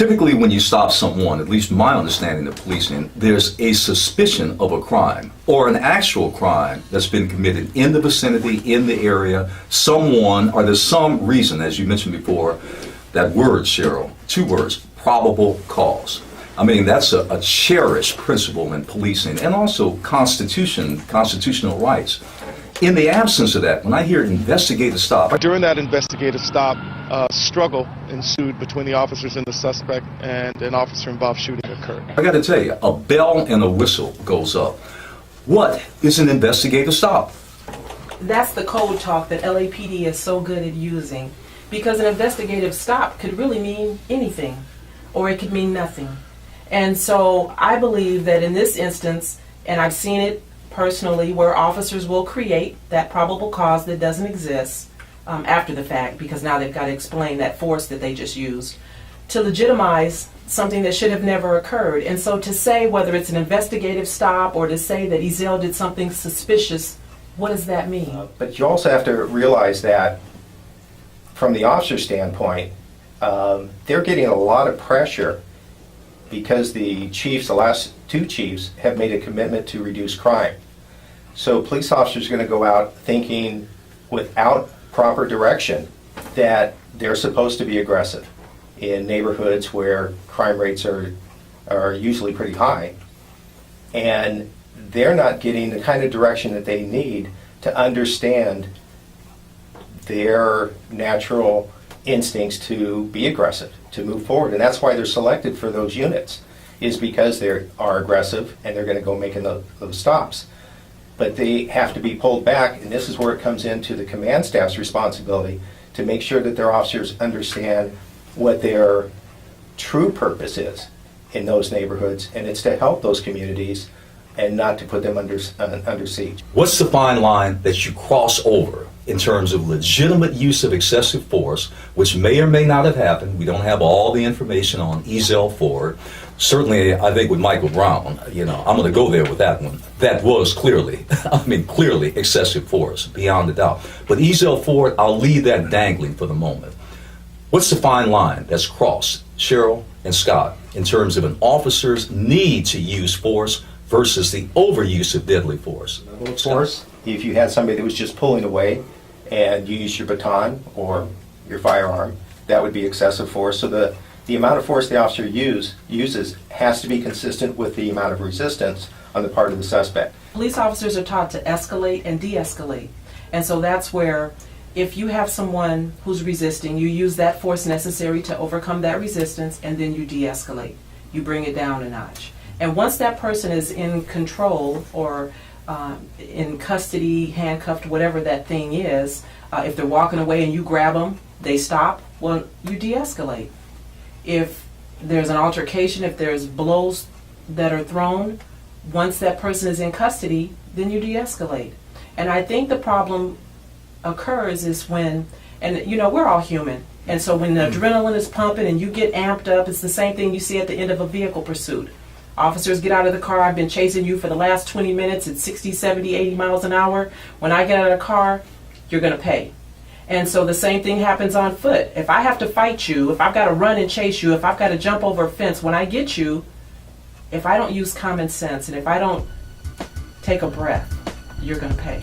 Typically, when you stop someone, at least my understanding of policing, there's a suspicion of a crime or an actual crime that's been committed in the vicinity, in the area, someone, or there's some reason, as you mentioned before, that word, Cheryl, 2 words, probable cause. I mean, that's a cherished principle in policing and also constitutional rights. In the absence of that, when I hear investigative stop. During that investigative stop, a struggle ensued between the officers and the suspect, and an officer-involved shooting occurred. I got to tell you, a bell and a whistle goes up. What is an investigative stop? That's the code talk that LAPD is so good at using, because an investigative stop could really mean anything, or it could mean nothing. And so I believe that in this instance, and I've seen it personally, where officers will create that probable cause that doesn't exist after the fact, because now they've got to explain that force that they just used to legitimize something that should have never occurred. And so to say whether it's an investigative stop or to say that Ezell did something suspicious, what does that mean? But you also have to realize that from the officer standpoint, they're getting a lot of pressure because the chiefs, the last 2 chiefs, have made a commitment to reduce crime. So police officers are going to go out thinking without proper direction that they're supposed to be aggressive in neighborhoods where crime rates are usually pretty high. And they're not getting the kind of direction that they need to understand their natural instincts to be aggressive, to move forward. And that's why they're selected for those units, is because they are aggressive and they're going to go making those stops. But they have to be pulled back, and this is where it comes into the command staff's responsibility to make sure that their officers understand what their true purpose is in those neighborhoods, and it's to help those communities and not to put them under siege. What's the fine line that you cross over in terms of legitimate use of excessive force, which may or may not have happened? We don't have all the information on Ezell Ford. Certainly, I think with Michael Brown, I'm going to go there with that one. That was clearly excessive force, beyond a doubt. But Ezell Ford, I'll leave that dangling for the moment. What's the fine line that's crossed, Cheryl and Scott, in terms of an officer's need to use force versus the overuse of deadly force? Force, if you had somebody that was just pulling away and you use your baton or your firearm, that would be excessive force. So the amount of force the officer uses has to be consistent with the amount of resistance on the part of the suspect. Police officers are taught to escalate and de-escalate. And so that's where, if you have someone who's resisting, you use that force necessary to overcome that resistance, and then you de-escalate. You bring it down a notch. And once that person is in control or in custody, handcuffed, whatever that thing is, if they're walking away and you grab them, they stop, well, you de-escalate. If there's an altercation, if there's blows that are thrown, once that person is in custody, then you de-escalate. And I think the problem occurs is when, and we're all human, and so when the adrenaline is pumping and you get amped up, it's the same thing you see at the end of a vehicle pursuit. Officers get out of the car, I've been chasing you for the last 20 minutes at 60, 70, 80 miles an hour. When I get out of the car, you're going to pay. And so the same thing happens on foot. If I have to fight you, if I've got to run and chase you, if I've got to jump over a fence, when I get you, if I don't use common sense and if I don't take a breath, you're going to pay.